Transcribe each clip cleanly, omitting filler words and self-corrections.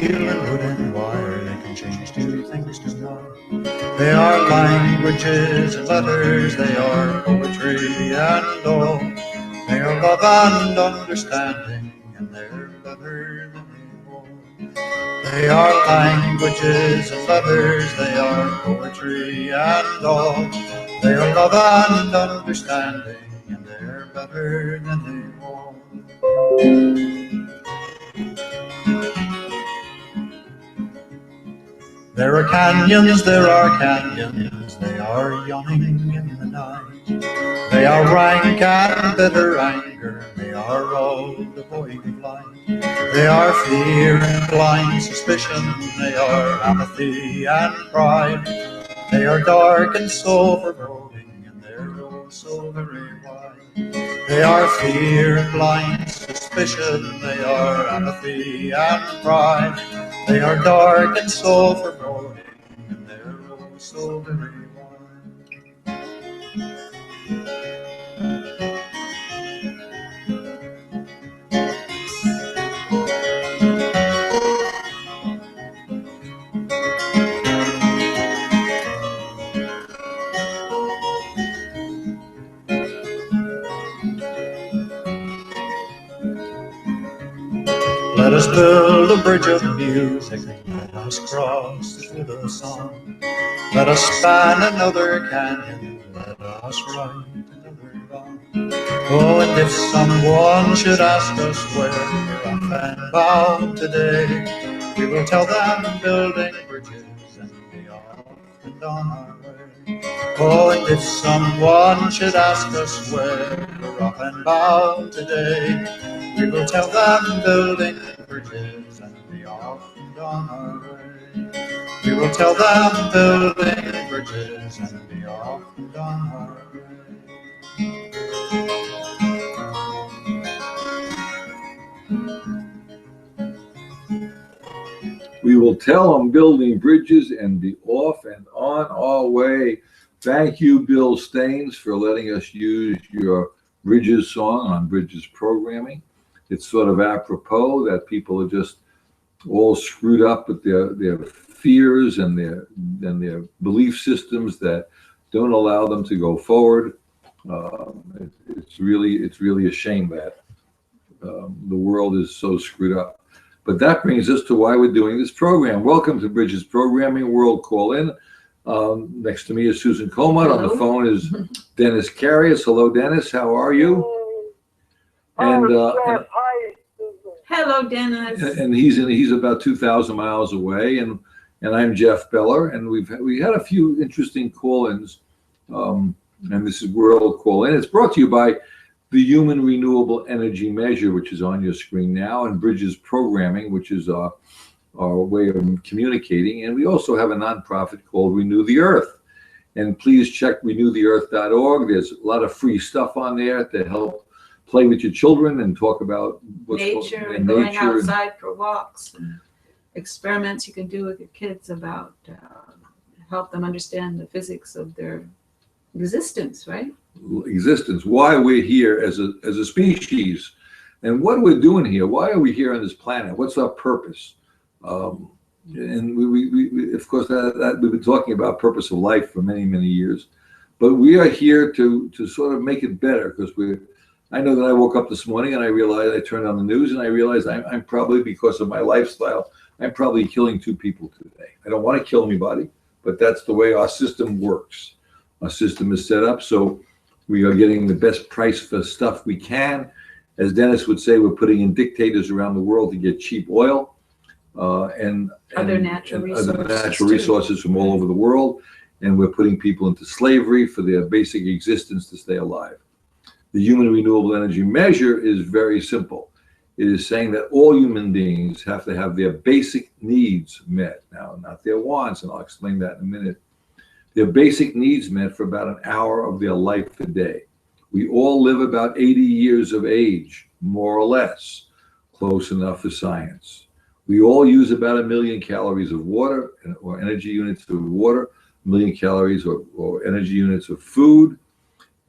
steel and wood and wire, they can change two things to one. They are languages and letters, they are poetry and all. They are love and understanding, and they're better than they all. They are languages and letters, they are poetry and all. They are love and understanding, and they're better than they all. There are canyons, they are yawning in the night. They are rank and bitter anger, they are all devoid of light. They are fear and blind suspicion, they are apathy and pride. They are dark and soul foreboding, and they're oh so very wide. They are fear and blind suspicion, they are apathy and pride. They are dark and soul foreboding, and they're oh so very wide. Let us build a bridge of music, let us cross it with a song. Let us span another canyon, let us write another bond. Oh, and if someone should ask us where we're off and bound today, we will tell them building bridges and be off and on our way. Oh, and if someone should ask us where we're off and bound today, we will tell them building bridges and be off and on our way. We will tell them building bridges and be off and on our way. We will tell them building bridges and be off and on our way. Thank you, Bill Staines, for letting us use your Bridges song on Bridges programming. It's sort of apropos that people are just all screwed up with their fears and their belief systems that don't allow them to go forward. It's really a shame that the world is so screwed up. But that brings us to why we're doing this program. Welcome to Bridges Programming World Call-In. Next to me is Susan Colmont. On the phone is Dennis Carius. Hello, Dennis. How are you? And hi, Susan. Hello, Dennis. And he's about 2,000 miles away. And I'm Jeff Beller. And we had a few interesting call-ins. And this is World Call-In. It's brought to you by the Human Renewable Energy Measure, which is on your screen now, and Bridges Programming, which is our way of communicating. And we also have a nonprofit called Renew the Earth. And please check renewtheearth.org. There's a lot of free stuff on there to help play with your children and talk about what's nature and going outside for walks and experiments you can do with your kids about help them understand the physics of their existence, right? Existence, why we're here as a species, and what we're doing here. Why are we here on this planet? What's our purpose? And we of course that we've been talking about purpose of life for many years, but we are here to sort of make it better, because I know that I woke up this morning and I realized, I turned on the news and I realized I'm probably, because of my lifestyle, I'm probably killing 2 people today. I don't want to kill anybody, but that's the way our system works. Our system is set up so we are getting the best price for stuff we can. As Dennis would say, we're putting in dictators around the world to get cheap oil and other natural resources from all over the world. And we're putting people into slavery for their basic existence to stay alive. The Human Renewable Energy Measure is very simple. It is saying that all human beings have to have their basic needs met. Now, not their wants, and I'll explain that in a minute. Their basic needs met for about an hour of their life a day. We all live about 80 years of age, more or less, close enough for science. We all use about 1 million calories of water or energy units of water, 1 million calories or energy units of food.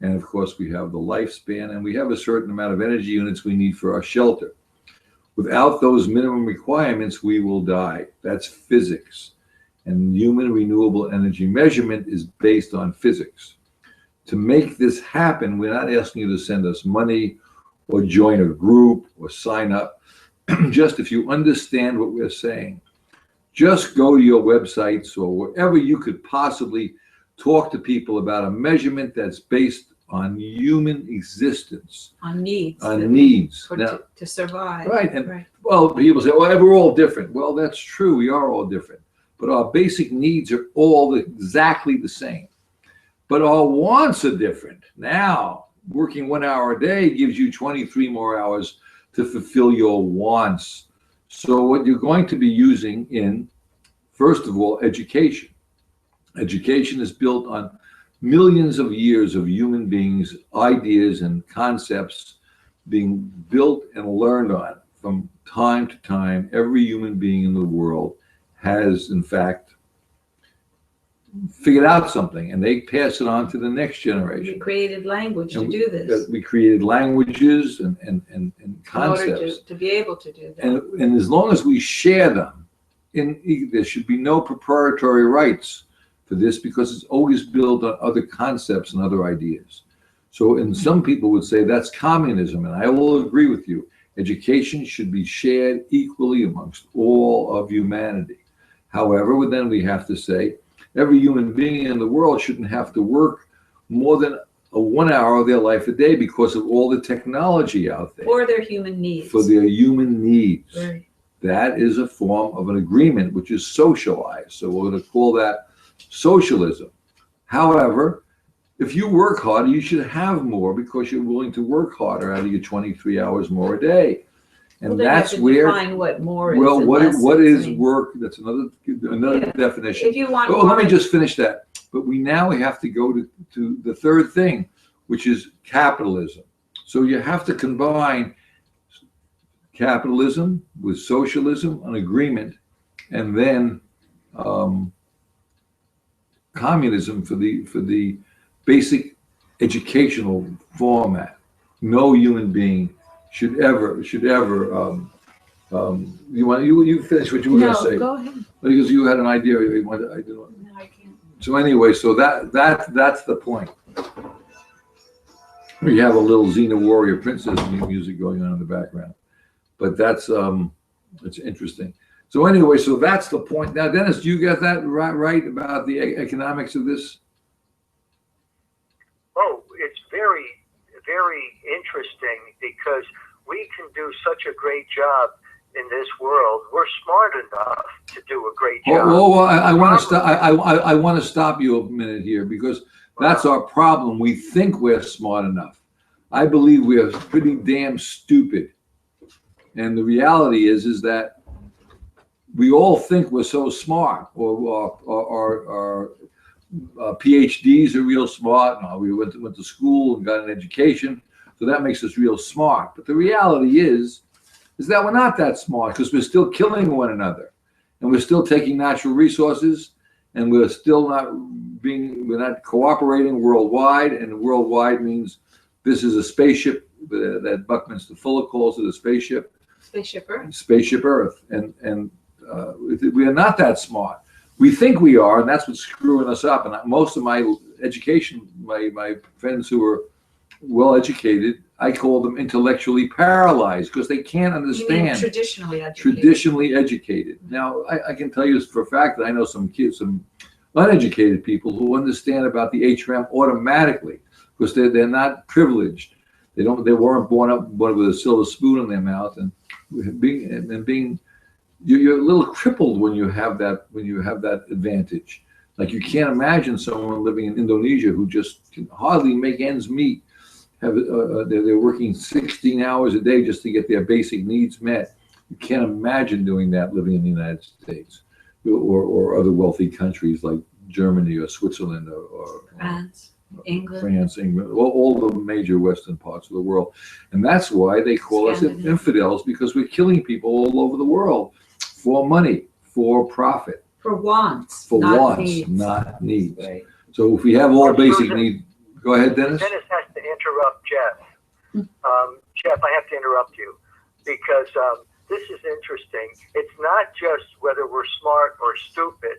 And of course, we have the lifespan, and we have a certain amount of energy units we need for our shelter. Without those minimum requirements, we will die. That's physics. And human renewable energy measurement is based on physics. To make this happen, we're not asking you to send us money or join a group or sign up. Just if you understand what we're saying, just go to your websites or wherever you could possibly talk to people about a measurement that's based on human existence. On needs. On needs. Now, to survive. Right. And well, people say, well, we're all different. Well, that's true. We are all different. But our basic needs are all exactly the same. But our wants are different. Now, working 1 hour a day gives you 23 more hours to fulfill your wants. So what you're going to be using in, first of all, education. Education is built on millions of years of human beings' ideas and concepts being built and learned on from time to time. Every human being in the world has, in fact, figured out something, and they pass it on to the next generation. We created language to do this. We created languages and concepts. In order to be able to do that. And as long as we share them, there should be no proprietary rights for this, because it's always built on other concepts and other ideas. So, and some people would say that's communism, and I will agree with you. Education should be shared equally amongst all of humanity. However, then we have to say every human being in the world shouldn't have to work more than 1 hour of their life a day because of all the technology out there. For their human needs. For their human needs. Right. That is a form of an agreement which is socialized. So we're going to call that socialism. However, if you work harder, you should have more because you're willing to work harder out of your 23 hours more a day. And that's where, define what more is. Well, what is work? That's another definition. If you want, let me just finish that. But we now have to go to the third thing, which is capitalism. So you have to combine capitalism with socialism, an agreement, and then communism for the basic educational format. No human being should ever you finish what you were going to say. No, go ahead. Because you had an idea you wanted. I didn't. No, I can't. So anyway, so that's the point. We have a little Xena Warrior Princess music going on in the background, but that's it's interesting. So anyway, so that's the point. Now, Dennis, do you get that right about the economics of this? Oh, it's very, very interesting because we can do such a great job in this world. We're smart enough to do a great job. I want to stop. I want to stop you a minute here because that's our problem. We think we're smart enough. I believe we're pretty damn stupid, and the reality is that we all think we're so smart, or PhDs are real smart. No, we went to school and got an education, so that makes us real smart. But the reality is that we're not that smart because we're still killing one another, and we're still taking natural resources, and we're still we're not cooperating worldwide. And worldwide means this is a spaceship that Buckminster Fuller calls it a spaceship. Spaceship Earth. Spaceship Earth, and we are not that smart. We think we are, and that's what's screwing us up. And most of my education, my friends who are well educated, I call them intellectually paralyzed because they can't understand. You mean traditionally educated. Traditionally educated. Now, I can tell you for a fact that I know some kids, some uneducated people who understand about the HRM automatically because they're not privileged. They weren't born up with a silver spoon in their mouth, and being you're a little crippled when you have that advantage. Like you can't imagine someone living in Indonesia who just can hardly make ends meet. They're working 16 hours a day just to get their basic needs met. You can't imagine doing that living in the United States or other wealthy countries like Germany or Switzerland or England, all the major Western parts of the world. And that's why they call us infidels, because we're killing people all over the world for money, for profit. For wants. For not wants, needs. not needs. Right. So if we have all basic needs, go ahead, Dennis. Dennis has to interrupt Jeff. Jeff, I have to interrupt you because this is interesting. It's not just whether we're smart or stupid.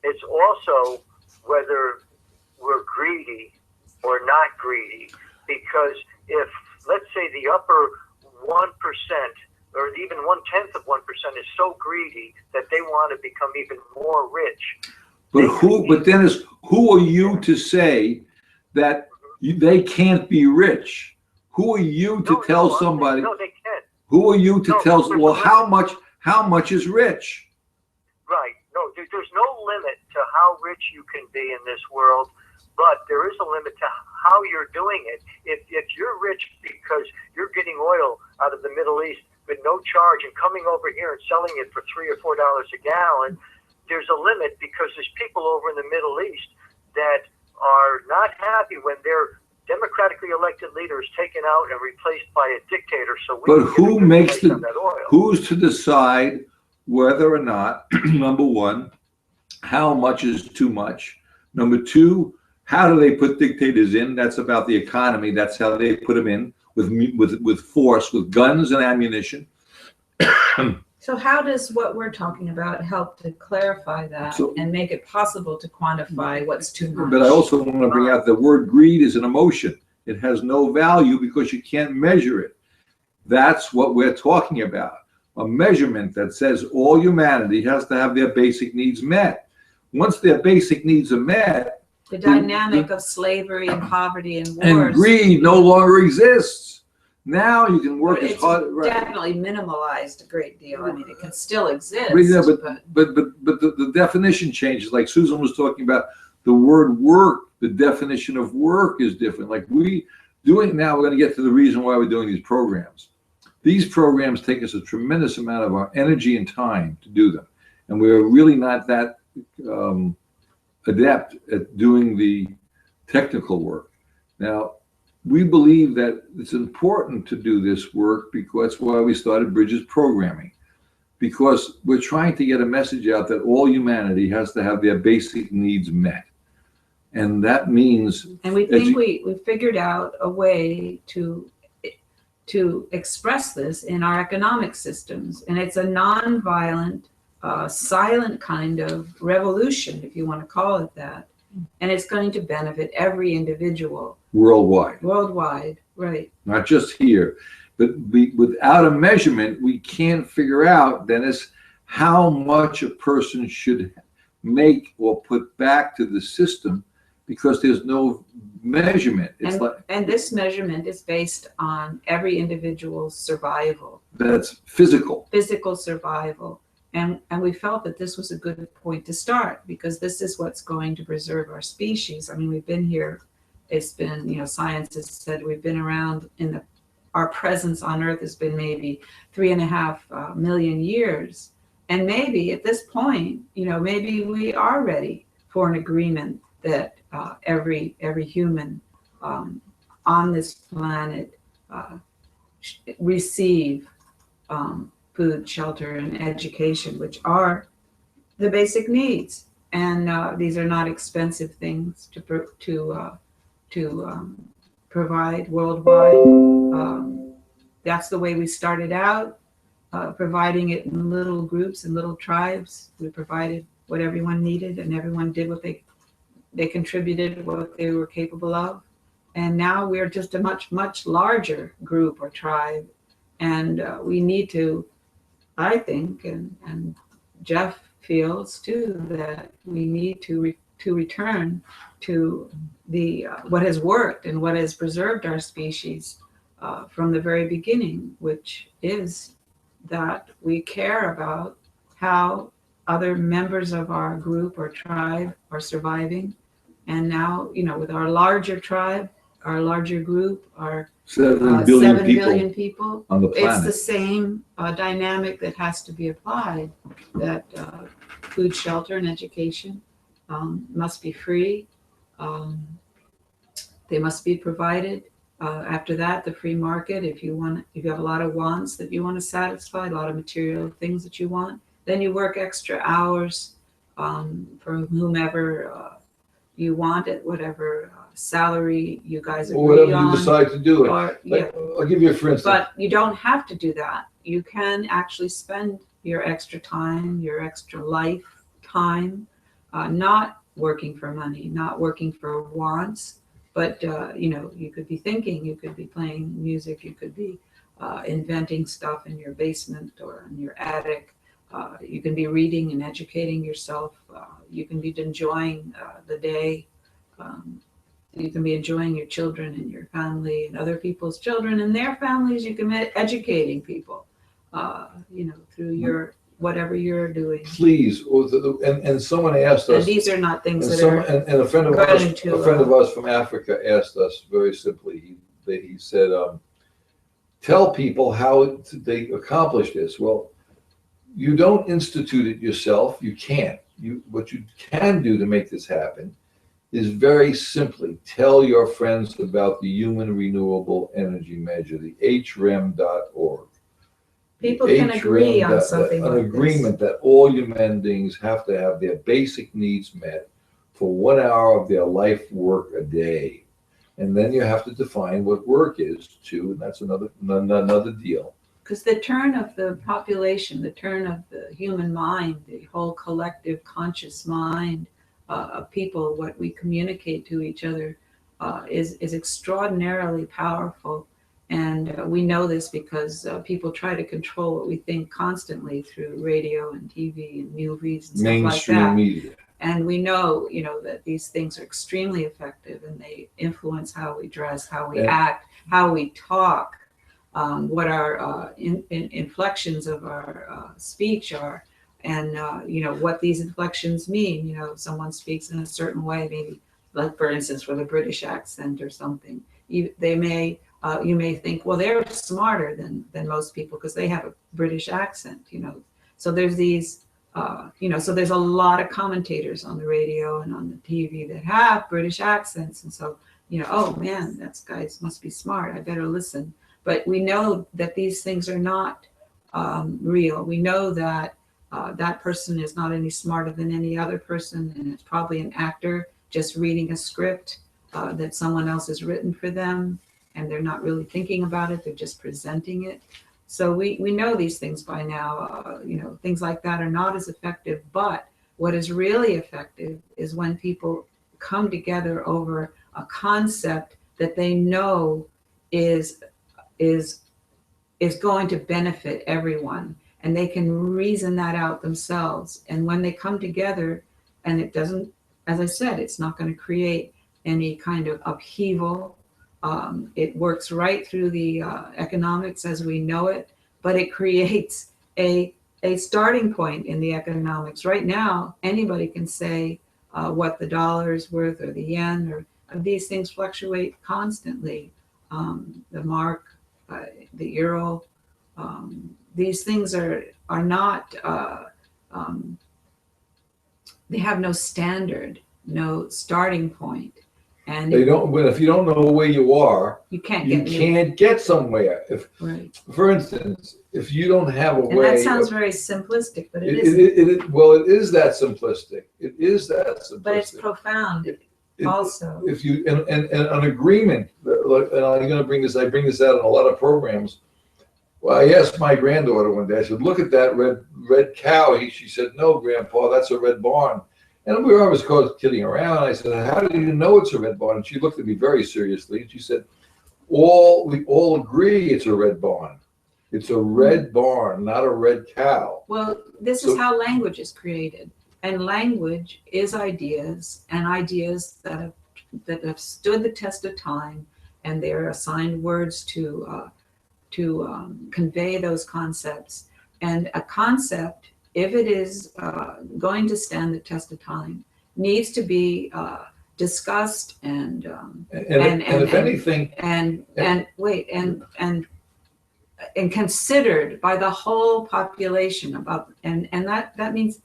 It's also whether we're greedy or not greedy. Because if, let's say, the upper 1% or even 1/10 of 1% is so greedy that they want to become even more rich. But Dennis, who are you to say that they can't be rich? Who are you to tell somebody? No, they can't. Who are you to tell? Well, how much is rich? Right. No, there's no limit to how rich you can be in this world, but there is a limit to how you're doing it. If you're rich because you're getting oil out of the Middle East with no charge and coming over here and selling it for $3 or $4 a gallon, there's a limit because there's people over in the Middle East that are not happy when their democratically elected leaders taken out and replaced by a dictator. So we But who makes that oil. Who's to decide whether or not, number one, how much is too much? Number two, how do they put dictators in? That's about the economy. That's how they put them in, with force, with guns and ammunition. So how does what we're talking about help to clarify that and make it possible to quantify what's too much? But I also want to bring out the word greed is an emotion. It has no value because you can't measure it. That's what we're talking about. A measurement that says all humanity has to have their basic needs met. Once their basic needs are met, the dynamic of slavery and poverty and wars and greed no longer exists. Now you can work as hard. It's definitely minimalized a great deal. I mean, it can still exist. But the definition changes. Like Susan was talking about, the word work, the definition of work is different. Like we're going to get to the reason why we're doing these programs. These programs take us a tremendous amount of our energy and time to do them. And we're really not that adept at doing the technical work. Now, we believe that it's important to do this work because that's why we started Bridges Programming, because we're trying to get a message out that all humanity has to have their basic needs met. And that means... And we think we figured out a way to express this in our economic systems. And it's a nonviolent, silent kind of revolution, if you want to call it that. And it's going to benefit every individual. Worldwide, right. Not just here. But without a measurement, we can't figure out, Dennis, how much a person should make or put back to the system because there's no measurement. And this measurement is based on every individual's survival. That's physical. Physical survival. And we felt that this was a good point to start because this is what's going to preserve our species. I mean, we've been here. It's been, science has said we've been around our presence on Earth has been maybe 3.5 million years. And maybe at this point, maybe we are ready for an agreement that every human on this planet receive food, shelter, and education, which are the basic needs. And these are not expensive things to provide worldwide. That's the way we started out, providing it in little groups and little tribes. We provided what everyone needed, and everyone did what they contributed what they were capable of. And now we're just a much, much larger group or tribe. And we need to, I think, and Jeff feels too, that we need to return to the what has worked and what has preserved our species from the very beginning, which is that we care about how other members of our group or tribe are surviving. And now, with our larger tribe, our larger group, our 7 billion people on the planet. It's the same dynamic that has to be applied, that food, shelter, and education must be free. They must be provided. After that, the free market, if you have a lot of wants that you want to satisfy, a lot of material things that you want, then you work extra hours for whomever you want at whatever salary you guys Or agree whatever you on. decide to do. Or, Like, I'll give you a for instance. but you don't have to do that. You can actually spend your extra time, your extra life time, not working for money, not working for wants, but you could be thinking, you could be playing music, you could be inventing stuff in your basement or in your attic. You can be reading and educating yourself. You can be enjoying the day. You can be enjoying your children and your family and other people's children and their families. You can be educating people, through your whatever you're doing. Please, and someone asked us. And these are not things And a friend of us from Africa asked us very simply. He said, "Tell people how they accomplish this." Well, you don't institute it yourself. You can't. What you can do to make this happen is very simply tell your friends about the Human Renewable Energy Measure, the HREM.org. People can agree on something an like agreement that all human beings have to have their basic needs met for 1 hour of their life work a day. And then you have to define what work is too, and that's another deal. Because the turn of the population, the turn of the human mind, the whole collective conscious mind of people, what we communicate to each other is extraordinarily powerful. And we know this because people try to control what we think constantly through radio and TV and movies and stuff like that. Mainstream media. And we know, that these things are extremely effective and they influence how we dress, how we act, how we talk, what our inflections of our speech are, and what these inflections mean. If someone speaks in a certain way, maybe like for instance with a British accent or something, you may think, well, they're smarter than most people because they have a British accent. So there's these. So there's a lot of commentators on the radio and on the TV that have British accents, and so oh man, that guy must be smart. I better listen. But we know that these things are not real. We know that that person is not any smarter than any other person, and it's probably an actor just reading a script that someone else has written for them, and they're not really thinking about it. They're just presenting it. So we know these things by now. Things like that are not as effective. But what is really effective is when people come together over a concept that they know is going to benefit everyone, and they can reason that out themselves. And when they come together, and it doesn't, as I said, it's not going to create any kind of upheaval. It works right through the economics as we know it, but it creates a starting point in the economics. Right now, anybody can say what the dollar is worth or the yen, or these things fluctuate constantly. The mark, the euro, these things are not, they have no standard, no starting point. And they don't. But if you don't know where you are, you can't get somewhere. Right. For instance, if you don't have a way, and that sounds very simplistic, but it isn't. Well, it is that simplistic. It is that simplistic. But it's profound. Also, if you and an agreement, and I'm going to bring this. I bring this out in a lot of programs. Well, I asked my granddaughter one day. I said, "Look at that red cow." She said, "No, Grandpa, that's a red barn." And we were always kidding around. I said, "How do you know it's a red barn?" And she looked at me very seriously, and she said, we all agree it's a red barn. It's a red barn, not a red cow." Well, this is how language is created. And language is ideas, and ideas that have stood the test of time, and they're assigned words to convey those concepts. And a concept, if it is going to stand the test of time, needs to be discussed and if anything, considered by the whole population. And that means,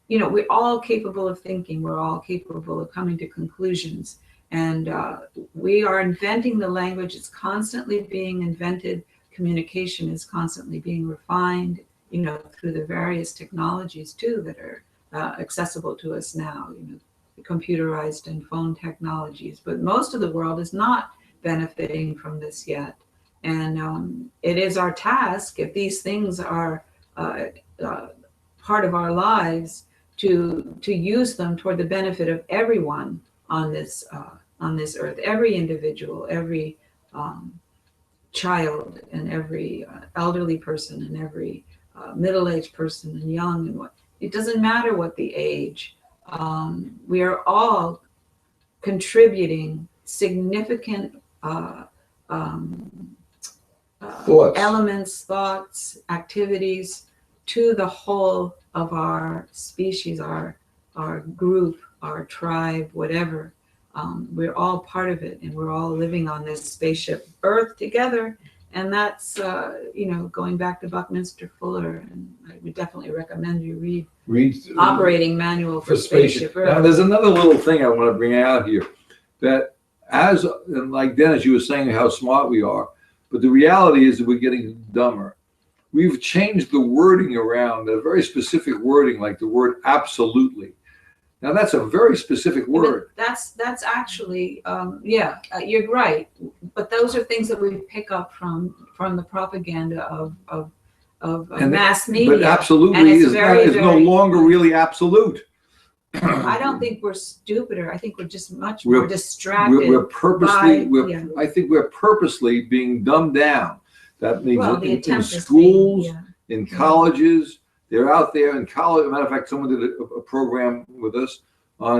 we're all capable of thinking. We're all capable of coming to conclusions. And we are inventing the language. It's constantly being invented. Communication is constantly being refined, through the various technologies too that are accessible to us now. computerized and phone technologies. But most of the world is not benefiting from this yet. And it is our task, if these things are part of our lives, to use them toward the benefit of everyone on this earth, every individual, every child, and every elderly person, and every middle-aged person, and young, and what. It doesn't matter what the age. We are all contributing significant elements, thoughts, activities to the whole of our species, our group, our tribe, whatever. We're all part of it, and we're all living on this spaceship Earth together. And that's, going back to Buckminster Fuller, and I would definitely recommend you read Operating Manual for Spaceship Earth. Now, there's another little thing I want to bring out here, that and like Dennis, you were saying how smart we are, but the reality is that we're getting dumber. We've changed the wording around, a very specific wording, like the word absolutely. Now, that's a very specific word. That's actually, you're right. But those are things that we pick up from the propaganda of mass media. But absolutely is no longer really absolute. I don't think we're stupider. I think we're just much more distracted. I think we're purposely being dumbed down. That means in schools, in colleges, they're out there in college. As a matter of fact, someone did a program with us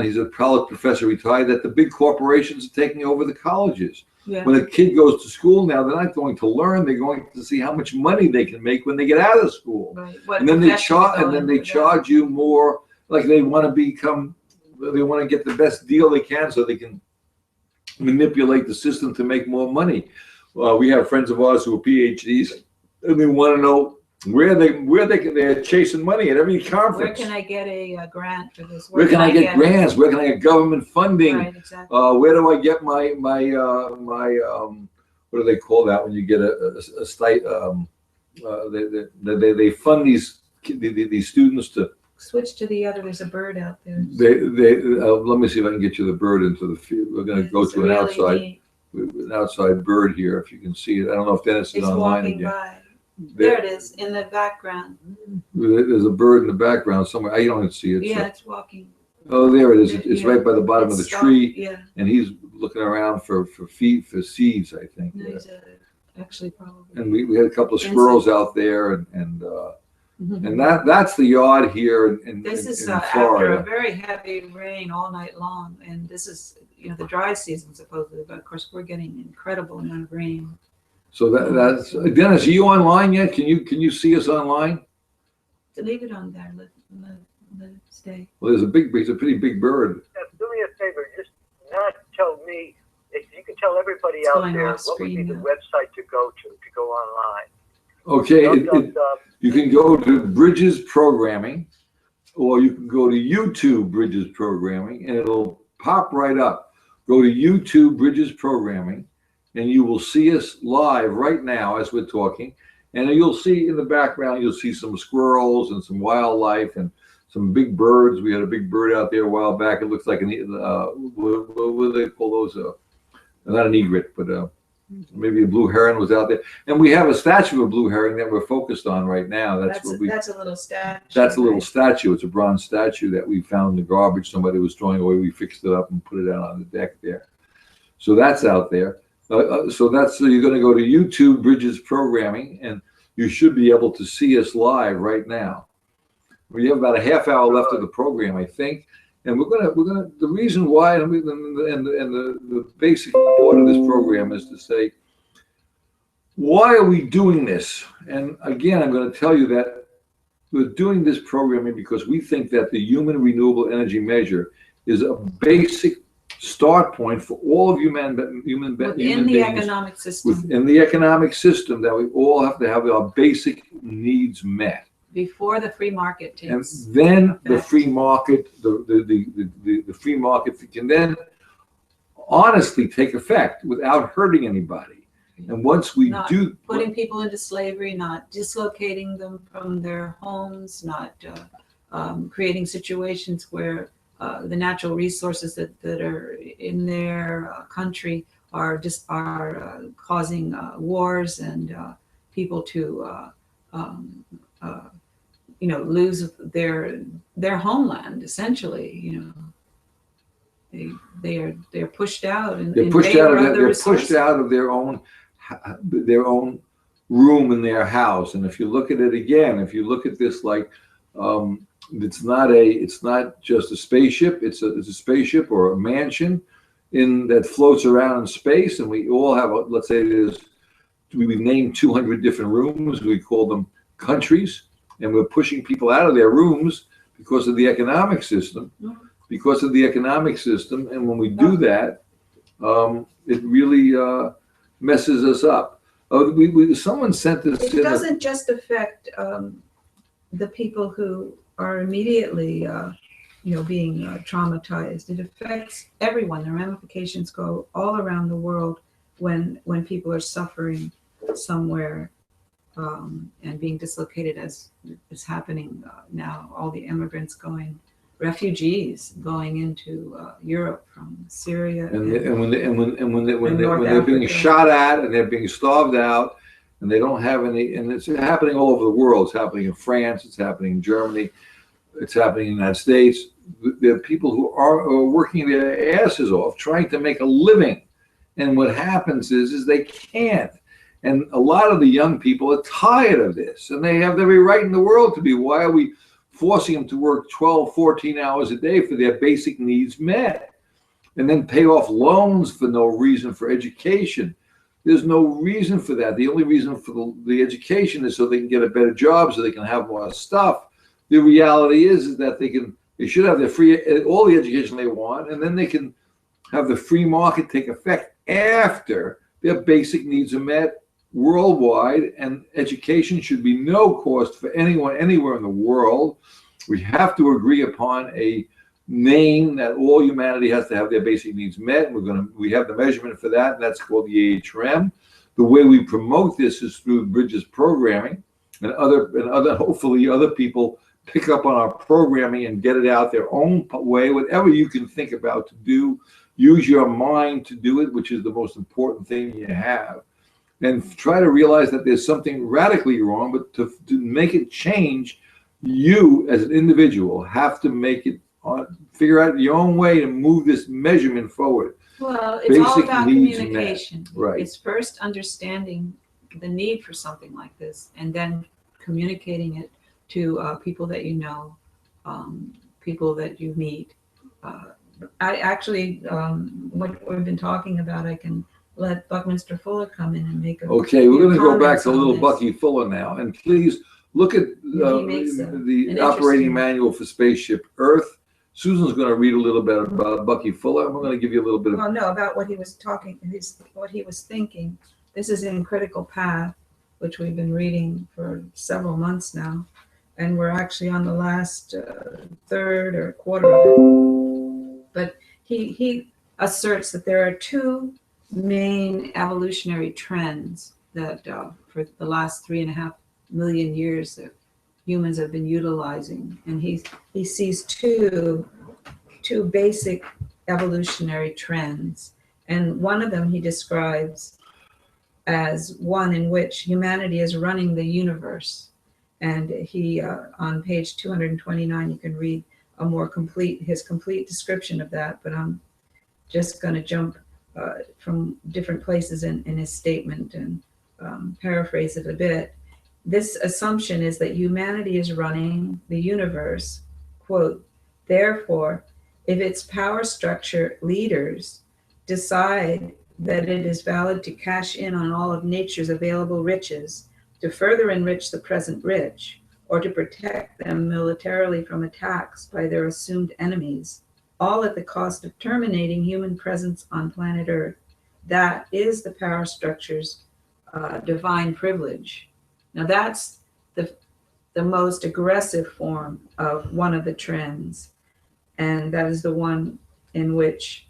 he's a college professor retired, that the big corporations are taking over the colleges. Yeah. When a kid goes to school now, they're not going to learn. They're going to see how much money they can make when they get out of school. Right. And then they charge you more. Like they want to get the best deal they can so they can manipulate the system to make more money. We have friends of ours who are PhDs, and they want to know they're chasing money at every conference. Where can I get a grant for this? Where can I get grants? Where can I get government funding? Right, exactly. Where do I get my what do they call that when you get a state? They fund these students to switch to the other. There's a bird out there. Let me see if I can get you the bird into the field. We're going to go to an outside bird here, if you can see it. I don't know if Dennis is online again. By. There it is in the background. There's a bird in the background somewhere. I don't see it. Yeah, it's walking. Oh, there it is. It's right by the bottom of the tree. Yeah. And he's looking around for seeds, I think. No, he's actually probably. And we had a couple of squirrels out there, and that's the yard here in this is in after a very heavy rain all night long, and this is the dry season supposedly, but of course we're getting an incredible amount of rain. So that's Dennis. Are you online yet? Can you see us online? Leave it on there. Let it stay. Well, it's a pretty big bird. Do me a favor, just not tell me. If you can tell everybody out there what would be the website to go online. Okay, you can go to Bridges Programming, or you can go to YouTube Bridges Programming, and it'll pop right up. Go to YouTube Bridges Programming, and you will see us live right now as we're talking. And you'll see in the background, you'll see some squirrels and some wildlife and some big birds. We had a big bird out there a while back. It looks like what do they call those? Not an egret, but maybe a blue heron was out there. And we have a statue of a blue heron that we're focused on right now. That's a little statue. That's a little statue. It's a bronze statue that we found in the garbage. Somebody was throwing away. We fixed it up and put it out on the deck there. So that's out there. So you're going to go to YouTube Bridges Programming, and you should be able to see us live right now. We have about a half hour left of the program, I think, and we're gonna. The reason why, and the basic part of this program is to say, why are we doing this? And again, I'm going to tell you that we're doing this programming because we think that the Human Renewable Energy Measure is a basic start point for all of human within the economic system. Within the economic system, that we all have to have our basic needs met before the free market takes. And then the free market, the free market can then honestly take effect without hurting anybody. And once we not putting people into slavery, not dislocating them from their homes, not creating situations where the natural resources that are in their country are causing wars and people to lose their homeland. Essentially, they're pushed out and They're pushed out of their own room in their house. And if you look at it again, if you look at this like it's not just a spaceship, it's a spaceship or a mansion that floats around in space, and we all have let's say we've named 200 different rooms. We call them countries, and we're pushing people out of their rooms because of the economic system. And when we do that, it really messes us up. Someone sent this. It doesn't just affect the people who are immediately, being traumatized. It affects everyone. The ramifications go all around the world when people are suffering somewhere and being dislocated, as is happening now. All the immigrants refugees going into Europe from Syria, and when they're being shot at and they're being starved out, and they don't have any, and it's happening all over the world. It's happening in France, it's happening in Germany, it's happening in the United States. There are people who are working their asses off trying to make a living, and what happens is they can't. And a lot of the young people are tired of this, and they have every right in the world to be. Why are we forcing them to work 12, 14 hours a day for their basic needs met, and then pay off loans for no reason for education? There's no reason for that. The only reason for the education is so they can get a better job, so they can have more stuff. The reality is that they should have all the education they want, and then they can have the free market take effect after their basic needs are met worldwide, and education should be no cost for anyone anywhere in the world. We have to agree upon a name that all humanity has to have their basic needs met, and we have the measurement for that, and that's called the AHRM. The way we promote this is through Bridges programming, and hopefully other people pick up on our programming and get it out their own way. Whatever you can think about to do, use your mind to do it, which is the most important thing you have. And try to realize that there's something radically wrong, but to make it change, you as an individual have to make it figure out your own way to move this measurement forward. Well, it's all about communication. Right. It's first understanding the need for something like this, and then communicating it to people that you know, people that you meet. I actually, what we've been talking about, I can let Buckminster Fuller come in and make a. Okay, we're going to go back to little Bucky Fuller now, and please look at the operating manual for Spaceship Earth. Susan's going to read a little bit about Bucky Fuller, and we're going to give you a little bit of. Well, no, about what he was what he was thinking. This is in Critical Path, which we've been reading for several months now, and we're actually on the last third or quarter of it. But he asserts that there are two main evolutionary trends that for the last 3.5 million years that humans have been utilizing, and he sees two basic evolutionary trends, and one of them he describes as one in which humanity is running the universe. And he on page 229 you can read his complete description of that, but I'm just going to jump from different places in his statement and paraphrase it a bit. This assumption is that humanity is running the universe, quote, therefore, if its power structure leaders decide that it is valid to cash in on all of nature's available riches, to further enrich the present rich, or to protect them militarily from attacks by their assumed enemies, all at the cost of terminating human presence on planet Earth, that is the power structure's divine privilege. Now that's the most aggressive form of one of the trends, and that is the one in which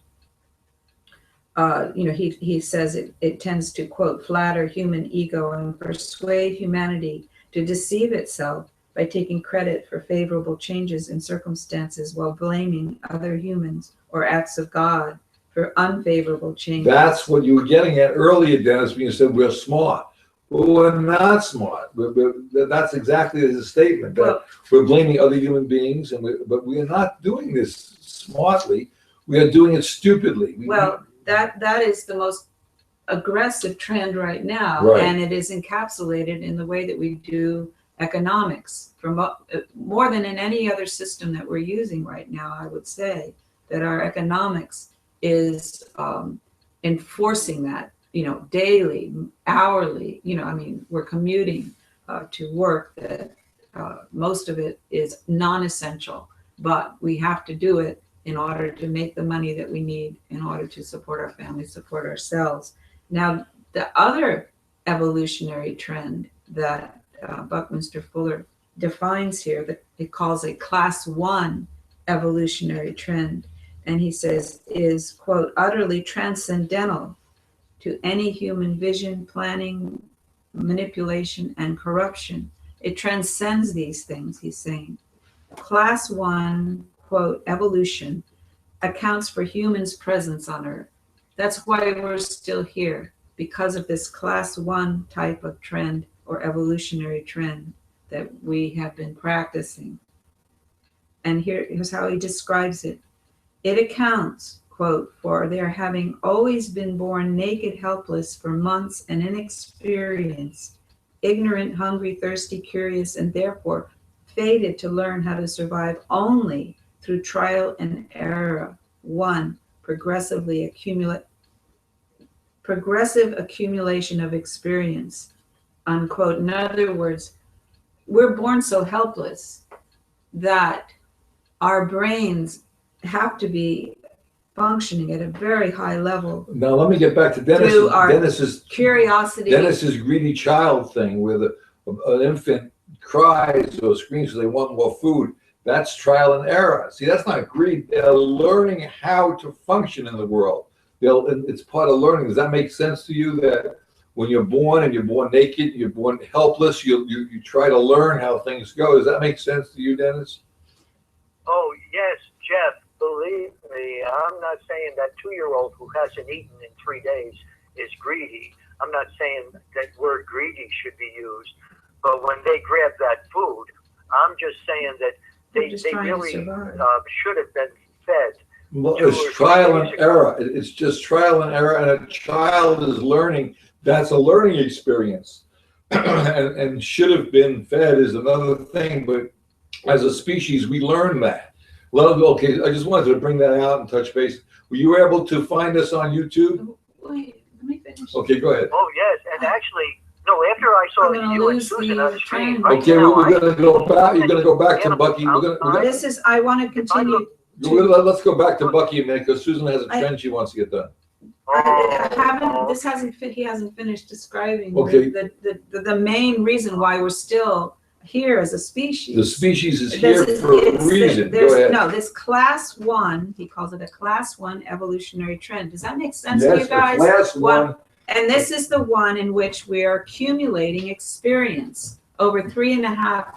he says it tends to, quote, flatter human ego and persuade humanity to deceive itself by taking credit for favorable changes in circumstances while blaming other humans or acts of God for unfavorable changes. That's what you were getting at earlier, Dennis, when you said we're smart. Well, we're not smart. That's exactly the statement, that we're blaming other human beings, but we are not doing this smartly. We are doing it stupidly. That is the most aggressive trend right now, right. And it is encapsulated in the way that we do economics, from more than in any other system that we're using right now. I would say that our economics is enforcing that, daily, hourly. I mean, we're commuting to work that most of it is non-essential, but we have to do it in order to make the money that we need in order to support our families, support ourselves. Now, the other evolutionary trend that Buckminster Fuller defines here, that it calls a class 1 evolutionary trend, and he says is, quote, utterly transcendental to any human vision, planning, manipulation, and corruption. It transcends these things, he's saying. Class 1, quote, evolution accounts for humans' presence on Earth. That's why we're still here, because of this class 1 type of trend or evolutionary trend that we have been practicing. And here's how he describes it. It accounts, quote, for their having always been born naked, helpless for months and inexperienced, ignorant, hungry, thirsty, curious, and therefore fated to learn how to survive only through trial and error. 1, progressive accumulation of experience, unquote. In other words, we're born so helpless that our brains have to be functioning at a very high level. Now let me get back to Dennis's curiosity. Dennis's greedy child thing, where an infant cries or screams because they want more food. That's trial and error. See, that's not greed. They're learning how to function in the world. It's part of learning. Does that make sense to you, that when you're born and you're born naked, you're born helpless, you try to learn how things go? Does that make sense to you, Dennis? Oh, yes, Jeff, believe me, I'm not saying that 2-year-old who hasn't eaten in 3 days is greedy. I'm not saying that word greedy should be used. But when they grab that food, I'm just saying that they really should have been fed. Well, it's trial and error. It's just trial and error, and a child is learning. That's a learning experience. and should have been fed is another thing, but as a species, we learn that. Well, okay, I just wanted to bring that out and touch base. Were you able to find us on YouTube? Wait, let me finish. Okay, go ahead. Oh, yes, and actually, no, after I saw you and Susan on the screen. Okay, we're going to go back. You're going to go back to Bucky. I want to continue. Let's go back to Bucky a minute, because Susan has a trend she wants to get done. He hasn't finished describing okay. the main reason why we're still here as a species. The species is here for a reason. Go ahead. No, this class 1, he calls it a class 1 evolutionary trend. Does that make sense to you guys? Yes, class 1. And this is the one in which we are accumulating experience. Over 3.5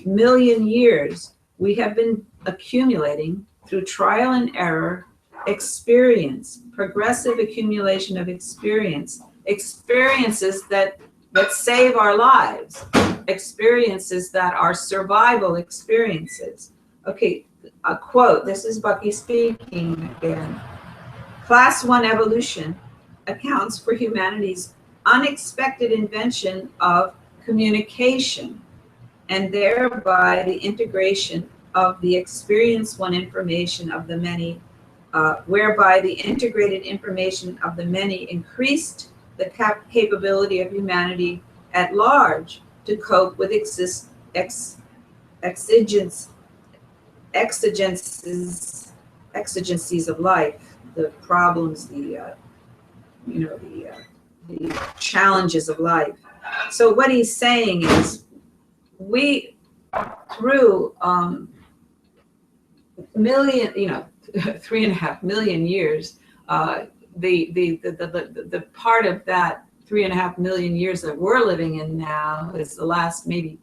million years, we have been accumulating through trial and error experience, progressive accumulation of experiences that save our lives, experiences that are survival experiences. Okay, a quote, this is Bucky speaking again. Class 1 evolution accounts for humanity's unexpected invention of communication, and thereby the integration of the experience 1 information of the many, whereby the integrated information of the many increased the capability of humanity at large to cope with exigencies of life, the problems, the challenges of life. So what he's saying is, we, through 3.5 million years, the part of that 3.5 million years that we're living in now is the last maybe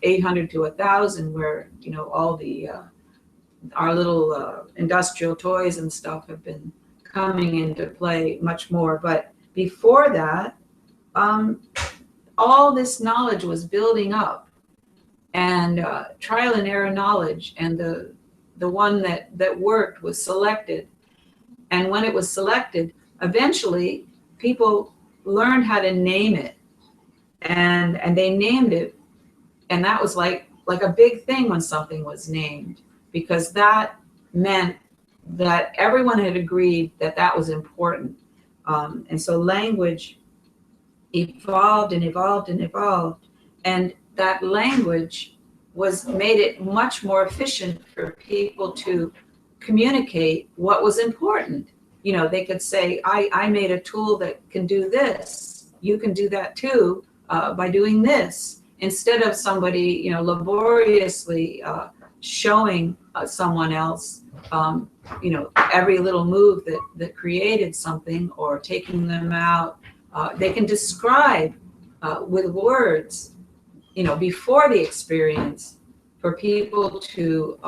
800 to 1,000, where, you know, all the our little industrial toys and stuff have been coming into play much more. But before that, all this knowledge was building up, and trial and error knowledge, and the one that worked was selected. And when it was selected, eventually people learned how to name it, and they named it, and that was like a big thing when something was named, because that meant that everyone had agreed that that was important. And so language evolved and evolved and evolved, and that language made it much more efficient for people to communicate what was important. You know, they could say, I made a tool that can do this. You can do that too by doing this. Instead of somebody, you know, laboriously showing someone else, you know, every little move that created something, or taking them out. They can describe with words, you know, before the experience, for people to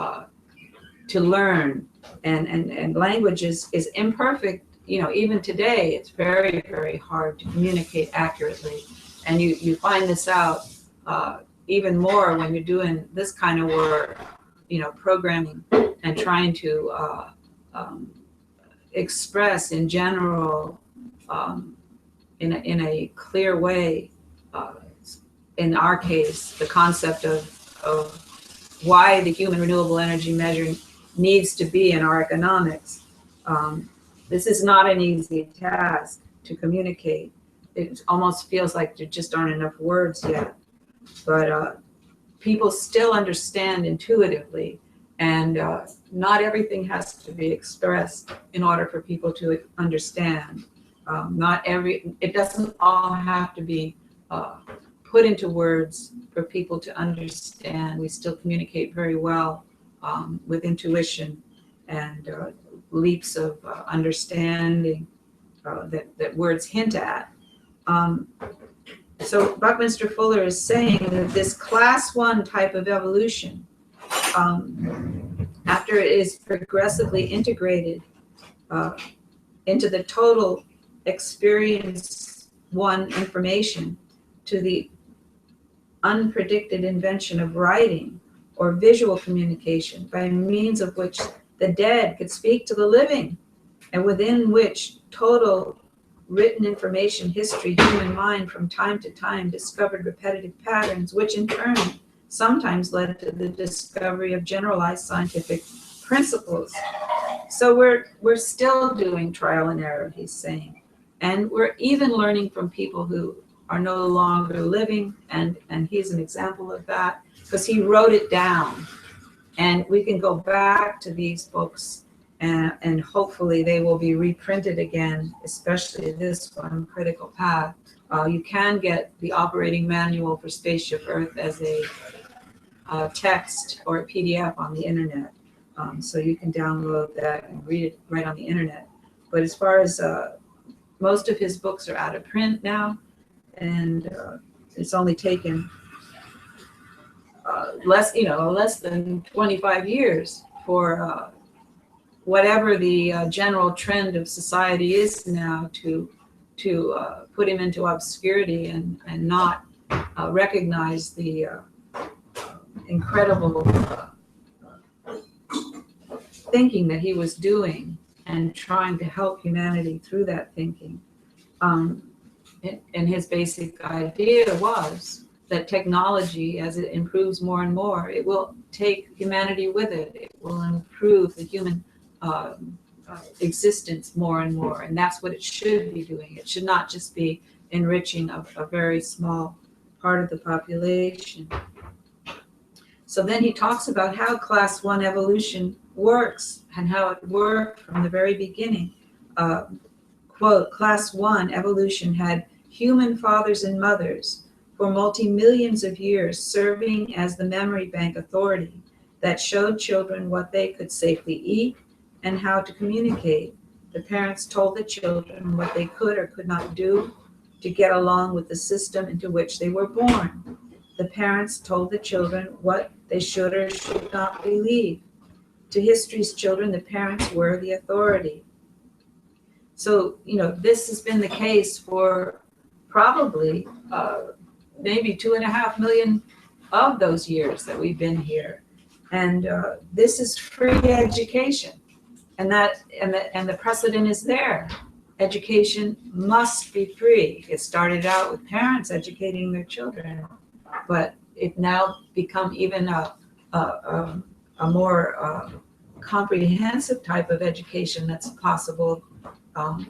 learn. And language is imperfect. You know, even today, it's very, very hard to communicate accurately. And you find this out even more when you're doing this kind of work, you know, programming and trying to express in general, in a clear way, in our case, the concept of why the Human Renewable Energy Measure needs to be in our economics. This is not an easy task to communicate. It almost feels like there just aren't enough words yet, but people still understand intuitively, and not everything has to be expressed in order for people to understand. It doesn't all have to be put into words for people to understand. We still communicate very well with intuition and leaps of understanding that words hint at. So Buckminster Fuller is saying that this class 1 type of evolution, after it is progressively integrated into the total experience 1 information, to the unpredicted invention of writing or visual communication, by means of which the dead could speak to the living, and within which total written information history, human mind from time to time discovered repetitive patterns, which in turn sometimes led to the discovery of generalized scientific principles. So we're still doing trial and error, he's saying. And we're even learning from people who are no longer living, and he's an example of that, because he wrote it down. And we can go back to these books, and hopefully they will be reprinted again, especially this one, Critical Path. You can get the operating manual for Spaceship Earth as a text or a PDF on the internet. So you can download that and read it right on the internet. But as far as most of his books are out of print now, and it's only taken less than 25 years for whatever the general trend of society is now to put him into obscurity and not recognize the incredible thinking that he was doing, and trying to help humanity through that thinking. And his basic idea was that technology, as it improves more and more, it will take humanity with it. It will improve the human existence more and more. And that's what it should be doing. It should not just be enriching a very small part of the population. So then he talks about how class 1 evolution works and how it worked from the very beginning. Quote, class 1 evolution had human fathers and mothers for multi-millions of years, serving as the memory bank authority that showed children what they could safely eat and how to communicate. The parents told the children what they could or could not do to get along with the system into which they were born. the parents told the children what they should or should not believe. To history's children, the parents were the authority. So, this has been the case for probably maybe 2.5 million of those years that we've been here. And this is free education. And the precedent is there. Education must be free. It started out with parents educating their children, but it now become even a more comprehensive type of education that's possible,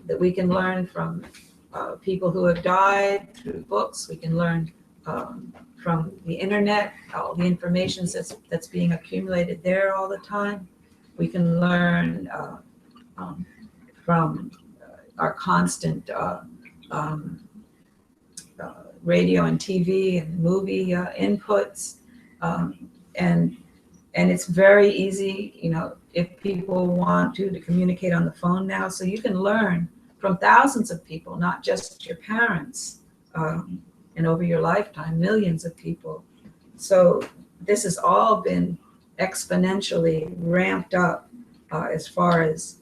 that we can learn from people who have died through books. We can learn from the internet, all the information that's being accumulated there all the time. We can learn from our constant radio and TV and movie inputs, and it's very easy, if people want to communicate on the phone now. So you can learn from thousands of people, not just your parents, and over your lifetime, millions of people. So this has all been exponentially ramped up as far as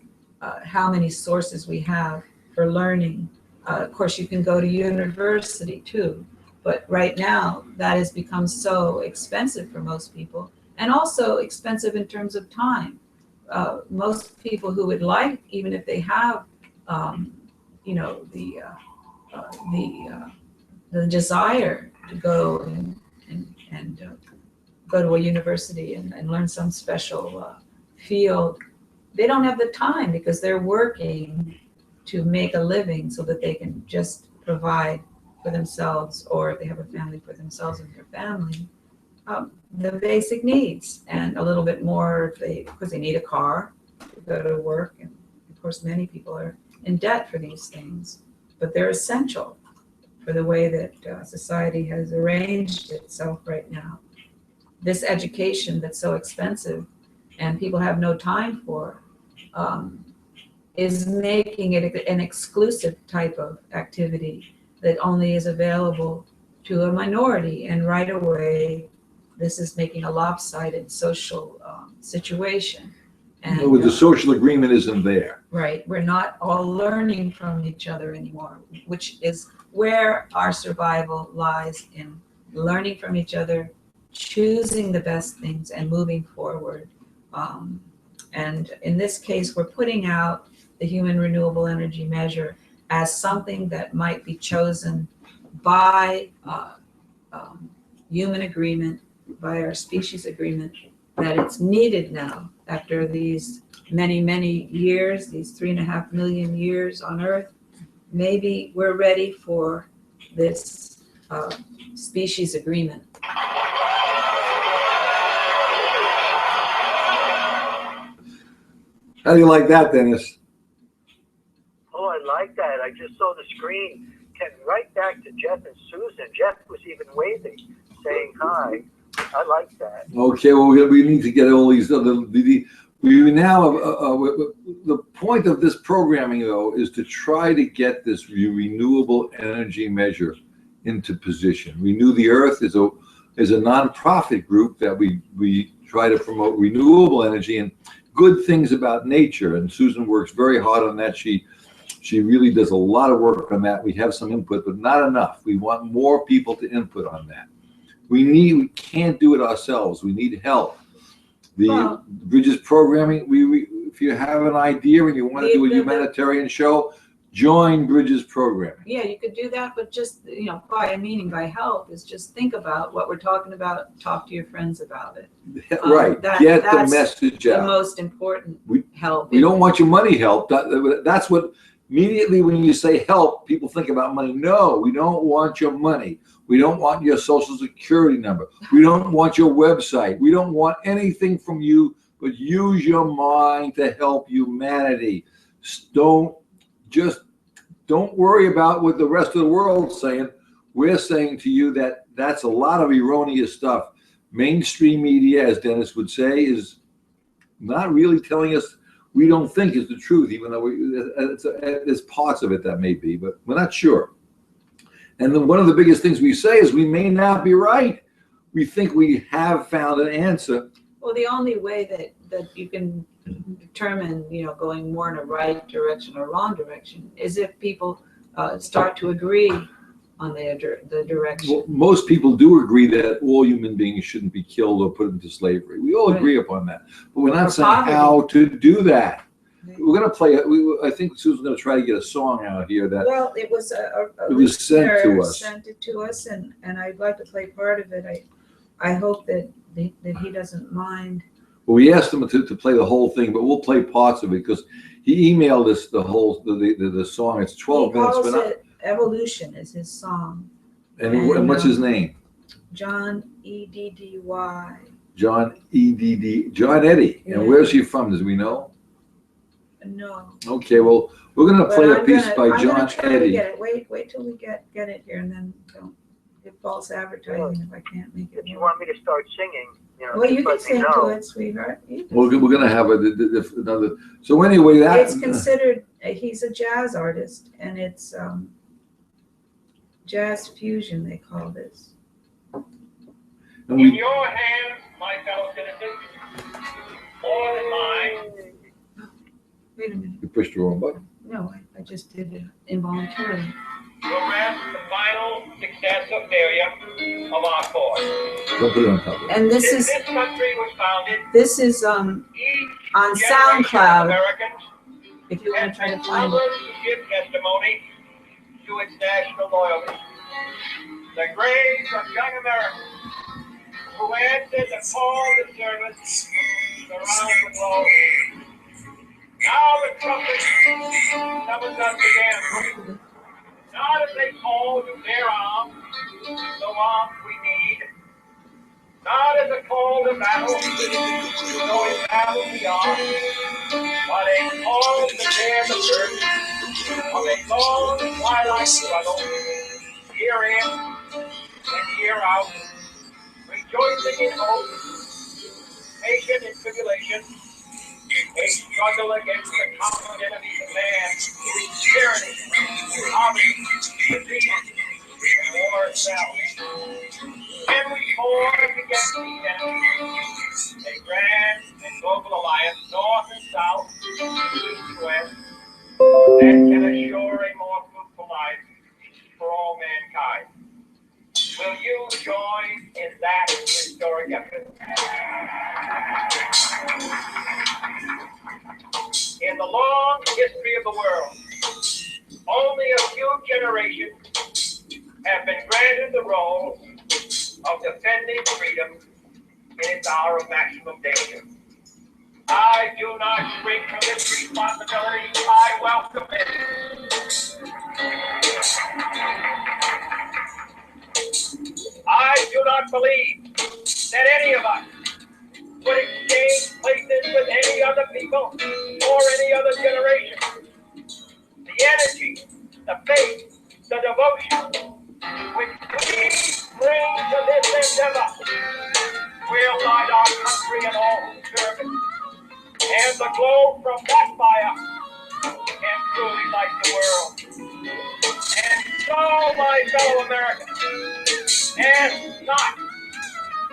how many sources we have for learning. Of course, you can go to university too, but right now that has become so expensive for most people, and also expensive in terms of time. Most people who would like, even if they have, the desire to go and go to a university and learn some special field, they don't have the time because they're working to make a living so that they can just provide for themselves, or if they have a family, for themselves and their family, the basic needs, and a little bit more because they need a car to go to work. And of course, many people are in debt for these things, but they're essential for the way that society has arranged itself right now. This education that's so expensive and people have no time for, is making it an exclusive type of activity that only is available to a minority. And right away, this is making a lopsided social situation. And the social agreement isn't there. Right. We're not all learning from each other anymore, which is where our survival lies, in learning from each other, choosing the best things, and moving forward. And in this case, we're putting out the Human Renewable Energy Measure as something that might be chosen by human agreement, by our species agreement, that it's needed now after these many, many years, these 3.5 million years on Earth. Maybe we're ready for this species agreement. How do you like that, Dennis? Oh, I like that. I just saw the screen came right back to Jeff and Susan. Jeff was even waving, saying hi. I like that. Okay, well, we need to get all these other. We now the point of this programming, though, is to try to get this renewable energy measure into position. Renew the Earth is a nonprofit group that we try to promote renewable energy and good things about nature. And Susan works very hard on that. She really does a lot of work on that. We have some input, but not enough. We want more people to input on that. We can't do it ourselves. We need help. The Bridges programming, if you have an idea and you want to do a humanitarian show, join Bridges programming. Yeah, you could do that, but just, by help is just think about what we're talking about, talk to your friends about it. Right, get the message out. The most important help. We don't want your money help. That's what, immediately when you say help, people think about money. No, we don't want your money. We don't want your social security number. We don't want your website. We don't want anything from you, but use your mind to help humanity. Don't worry about what the rest of the world's saying. We're saying to you that that's a lot of erroneous stuff. Mainstream media, as Dennis would say, is not really telling us we don't think is the truth, even though there's parts of it that may be, but we're not sure. And then one of the biggest things we say is we may not be right. we think we have found an answer. Well, the only way that you can determine, going more in a right direction or wrong direction is if people start to agree on the direction. Well, most people do agree that all human beings shouldn't be killed or put into slavery. We all Right. agree upon that, but we're not Or saying poverty. how to do that. Right. We're going to play. I think Susan's going to try to get a song out here that Well, it was a it was sent to listener us. sent it to us, and I'd like to play part of it. I hope that he doesn't mind. Well, we asked him to play the whole thing, but we'll play parts of it because he emailed us the whole the song. It's 12 He minutes, calls but not, it Evolution is his song. and what's his name? John Eddy. John Edd. John Eddy. Yeah. And where's he from? Does we know? No. Okay, well, we're going to But play a I'm piece gonna- by I'm John gonna try to Eddy. get it. Wait till we get it here, and then don't get false advertising if I can't make it. If you work. want me to start singing, Well, you just can let me sing know. to it, sweetheart. You can We're sing. going to have another. So anyway, that It's considered, he's a jazz artist, and it's jazz fusion, they call this. and In we, your hands, my fellow citizens, more than mine, Wait a minute. you pushed the wrong button. No, I just did it involuntarily. will rest the final success or failure of our cause. Don't put it on top of it. And this Since is this country was founded, each each on generation SoundCloud, of Americans if you want has to try to been find summoned it. to give testimony to its national loyalty. The graves of young Americans who answered the call to service around the globe. Now the trumpet summons us again. Not as they call to bear arms, the arms we need. Not as a call to battle, though in battle we are, but a call to bear the burden of a long twilight struggle, year in and year out, rejoicing in hope, patient in tribulation, a struggle against the common enemies of man, tyranny, poverty, disease, and war itself. Can we forge against these enemies a grand and global alliance, north and south, east and west, that can assure a more fruitful life for all mankind? Will you join in that historic effort? In the long history of the world, only a few generations have been granted the role of defending freedom in its hour of maximum danger. I do not shrink from this responsibility. I welcome it. I do not believe that any of us would exchange places with any other people or any other generation. The energy, the faith, the devotion which we bring to this endeavor will light our country and all who serve it. And the glow from that fire can truly light the world. And so, my fellow Americans, ask not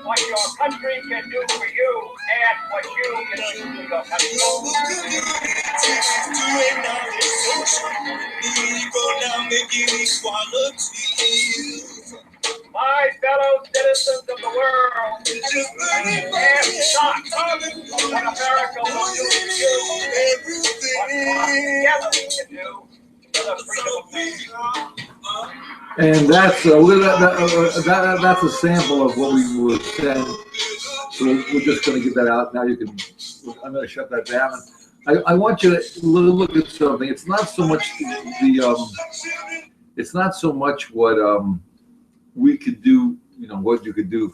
what your country can do for you, ask what you can do for your country. My fellow citizens of the world, ask not what America will do for you, but what together we can do for the freedom of man. And that's that's a sample of what we were saying. So we're just going to get that out now. I'm going to shut that down. I want you to look at something. It's not so much it's not so much what we could do. What you could do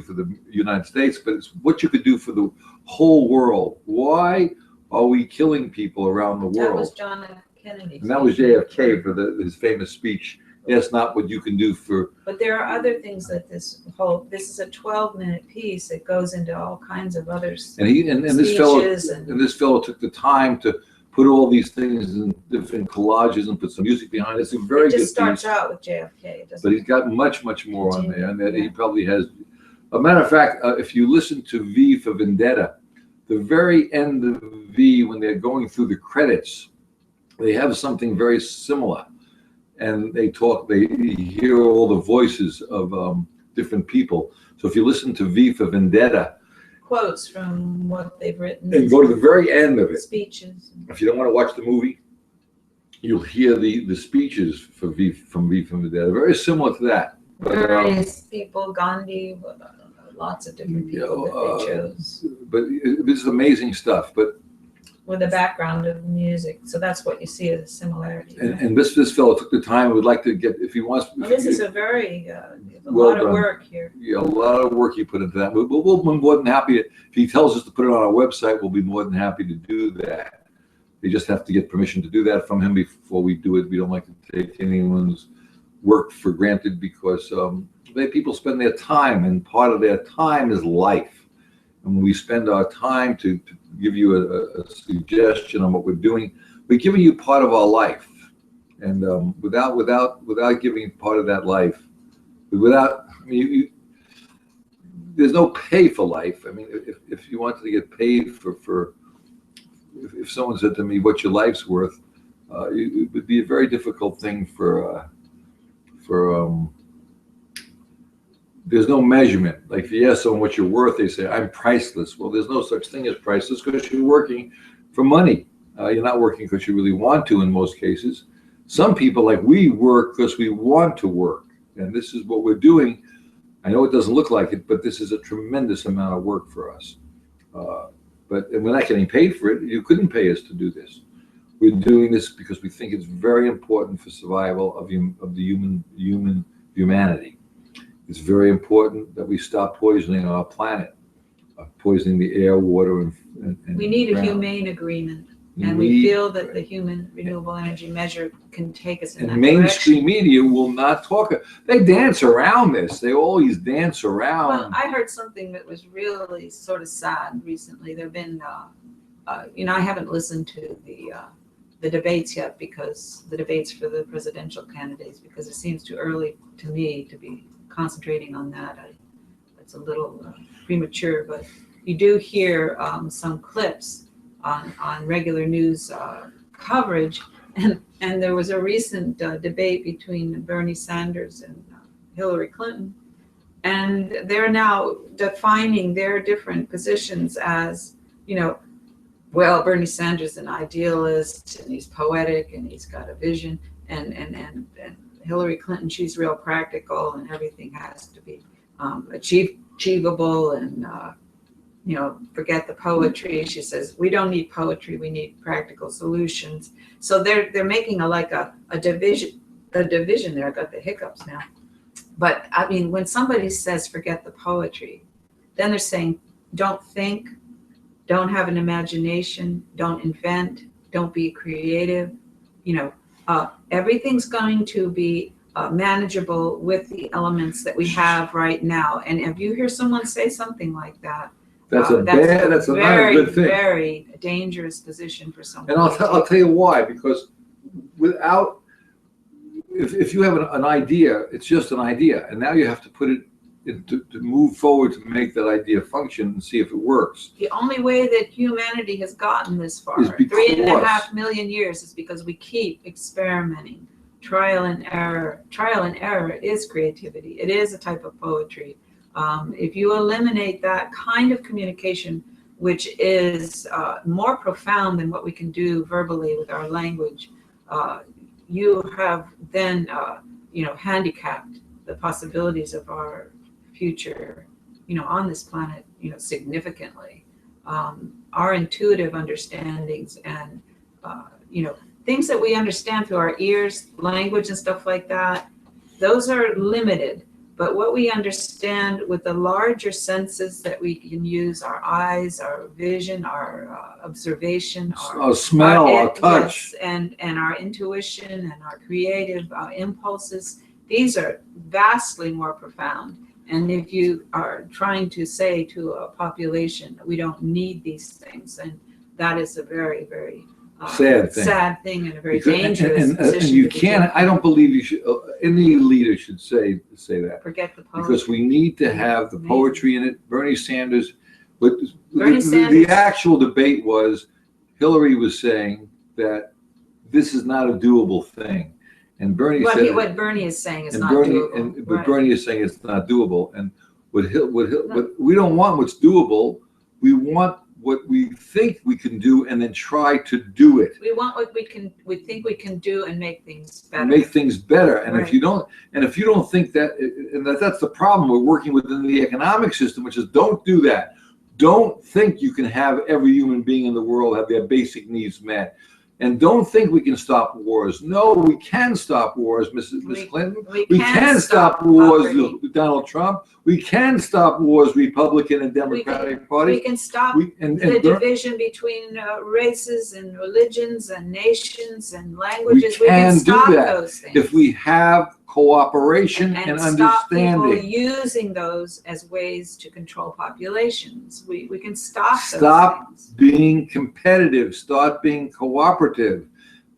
for the United States, but it's what you could do for the whole world. Why are we killing people around the world? That was John F. Kennedy. And that was JFK for his famous speech. That's not what you can do for. But there are other things that this is a 12-minute piece that goes into all kinds of others. And this fellow speeches and took the time to put all these things in different collages and put some music behind it. It's a very It good just starts piece. out with JFK. It doesn't. But he's got much more on there, and that he Yeah. probably has. A matter of fact, if you listen to V for Vendetta, the very end of V, when they're going through the credits, they have something very similar, and they hear all the voices of different people. So if you listen to V for Vendetta, Quotes from what they've written. and go to the very end of it, Speeches. if you don't want to watch the movie, you'll hear the speeches from V for Vendetta, very similar to that. But, Various people, Gandhi, lots of different people that they chose. But this is amazing stuff. But With a background of music, so that's what you see as a similarity. Right? and this fellow took the time. Would like to get, if he wants. Well, this is a very a Well lot of done. work here. Yeah, a lot of work he put into that. We'll be more than happy if he tells us to put it on our website. We'll be more than happy to do that. We just have to get permission to do that from him before we do it. We don't like to take anyone's work for granted because people spend their time, and part of their time is life. And when we spend our time to give you a suggestion on what we're doing, we're giving you part of our life. And without giving part of that life, there's no pay for life. I mean, if you wanted to get paid if someone said to me, "What's your life's worth?" It would be a very difficult thing there's no measurement. Like if you ask someone what you're worth, they say, "I'm priceless." Well, there's no such thing as priceless because you're working for money. You're not working because you really want to in most cases. Some people, like we, work because we want to work. And this is what we're doing. I know it doesn't look like it, but this is a tremendous amount of work for us. But we're not getting paid for it. You couldn't pay us to do this. We're doing this because we think it's very important for survival of the humanity. It's very important that we stop poisoning our planet, poisoning the air, water, and We need a ground. humane agreement, and we feel that the Human Renewable Energy Measure can take us in And that mainstream direction. media will not talk. They dance around this. They always dance around. Well, I heard something that was really sort of sad recently. There've been, I haven't listened to the debates yet, because the debates for the presidential candidates, because it seems too early to me to be concentrating on that. It's a little premature, but you do hear some clips on regular news coverage, and there was a recent debate between Bernie Sanders and Hillary Clinton, and they're now defining their different positions as, well, Bernie Sanders is an idealist, and he's poetic, and he's got a vision, and Hillary Clinton, she's real practical, and everything has to be achievable, and forget the poetry. She says, we don't need poetry, we need practical solutions. So they're making a division there. I got the hiccups now. But I mean, when somebody says forget the poetry, then they're saying don't think, don't have an imagination, don't invent, don't be creative. Everything's going to be manageable with the elements that we have right now. And if you hear someone say something like that, that's not a good thing. Very dangerous position for someone. And I'll tell you why. Because if you have an idea, it's just an idea, and now you have to put it to move forward to make that idea function and see if it works. The only way that humanity has gotten this far, is because 3.5 million years, is because we keep experimenting. Trial and error. Trial and error is creativity. It is a type of poetry. If you eliminate that kind of communication, which is more profound than what we can do verbally with our language, you have then, handicapped the possibilities of our future, on this planet, significantly. Our intuitive understandings and, things that we understand through our ears, language and stuff like that, those are limited. But what we understand with the larger senses that we can use, our eyes, our vision, our observation, our smell, our touch, yes, and our intuition and our creative impulses, these are vastly more profound. And if you are trying to say to a population, we don't need these things, and that is a very, very sad thing and a very dangerous position. And you can't. I don't believe you should. Any leader should say that. Forget the poetry. Because we need to have the poetry in it. Bernie Sanders. But Sanders. The actual debate was Hillary was saying that this is not a doable thing, and Bernie said what Bernie is saying is not Bernie, doable. But Bernie is saying it's not doable, and but we don't want what's doable. We want what we think we can do, and then try to do it. We want what we think we can do, and make things better. And if you don't think that, and that's the problem we're working within the economic system, which is don't do that. Don't think you can have every human being in the world have their basic needs met. And don't think we can stop wars. No, we can stop wars, Miss Clinton. We can stop wars, Donald Trump. We can stop wars, Republican and Democratic parties. We can stop the division between races and religions and nations and languages. We can stop those things. If we have cooperation and understanding. Stop people using those as ways to control populations. We can stop those things. Being competitive. Start being cooperative.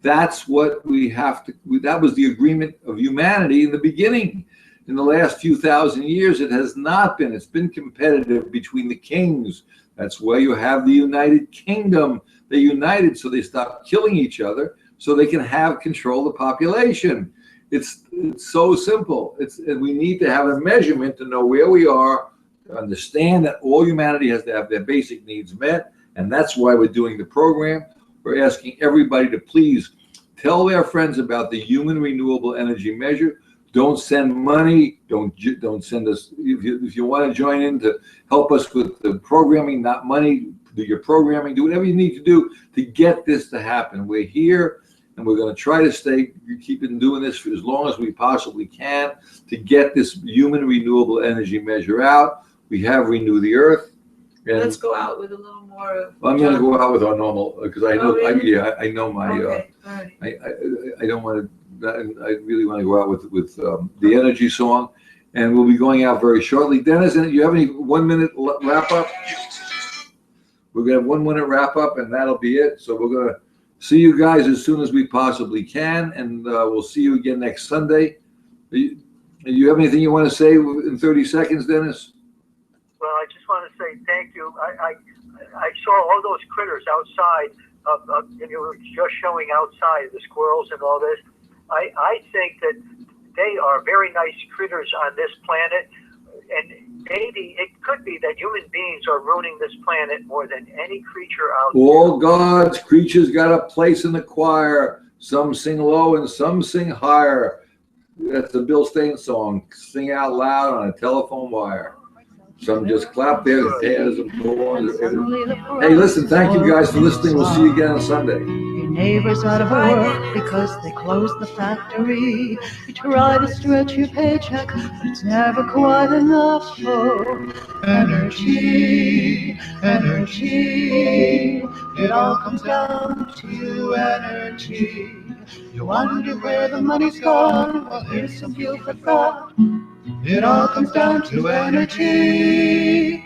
That's what we have to. That was the agreement of humanity in the beginning. In the last few thousand years, it has not been. It's been competitive between the kings. That's why you have the United Kingdom. They united so they stopped killing each other so they can have control of the population. It's so simple. And we need to have a measurement to know where we are, to understand that all humanity has to have their basic needs met, and that's why we're doing the program. We're asking everybody to please tell their friends about the Human Renewable Energy Measure. Don't send money. Don't send us. If you want to join in to help us with the programming, not money, do your programming. Do whatever you need to do to get this to happen. We're here. And we're going to try to keep doing this for as long as we possibly can to get this Human Renewable Energy Measure out. We have Renew the Earth. And let's go out with a little more of. I'm going to go out with our normal, because I know, really? I know my. Okay. All right. I don't want to. I really want to go out with the energy song, and we'll be going out very shortly. Dennis, you have any 1 minute wrap up? We're going to have 1 minute wrap up, and that'll be it. So we're going to see you guys as soon as we possibly can, and we'll see you again next Sunday. You have anything you want to say in 30 seconds, Dennis? Well, I just want to say thank you. I saw all those critters outside, and you were just showing outside, the squirrels and all this. I think that they are very nice critters on this planet, and maybe it could be that human beings are ruining this planet more than any creature out there. All God's creatures got a place in the choir. Some sing low and some sing higher. That's the Bill Stain song. Sing out loud on a telephone wire. Some just clap their hands and go on. Hey, listen, thank you guys for listening. We'll see you again on Sunday. Your neighbor's out of work because they closed the factory. You try to stretch your paycheck, but it's never quite enough for energy, energy. It all comes down to energy. You wonder where the money's gone. Well, here's some fuel for thought. It all comes down to energy.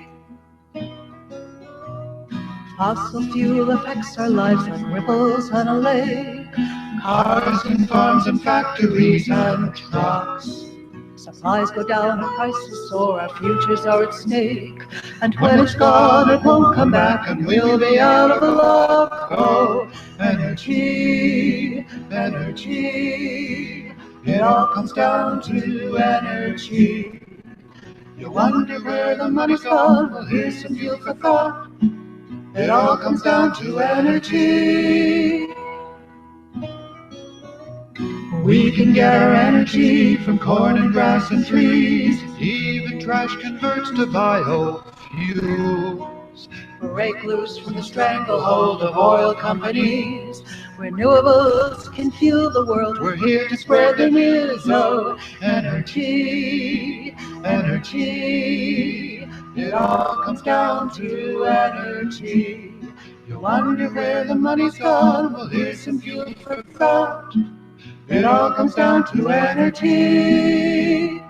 Fossil fuel affects our lives like ripples on a lake. Cars and farms and factories and trucks. Supplies go down and prices soar, our futures are at stake. And when it's gone, it won't come back, and we'll be out of luck. Oh, energy, energy. It all comes down to energy. You wonder where the money's gone. Well, here's some fuel for thought. It all comes down to energy. We can get our energy from corn and grass and trees. Even trash converts to biofuels. Break loose from the stranglehold of oil companies. Renewables can fuel the world. We're here to spread the news. Oh, energy, energy. It all comes down to energy. You wonder where the money's gone. Well, here's some fuel for thought. It all comes down to energy.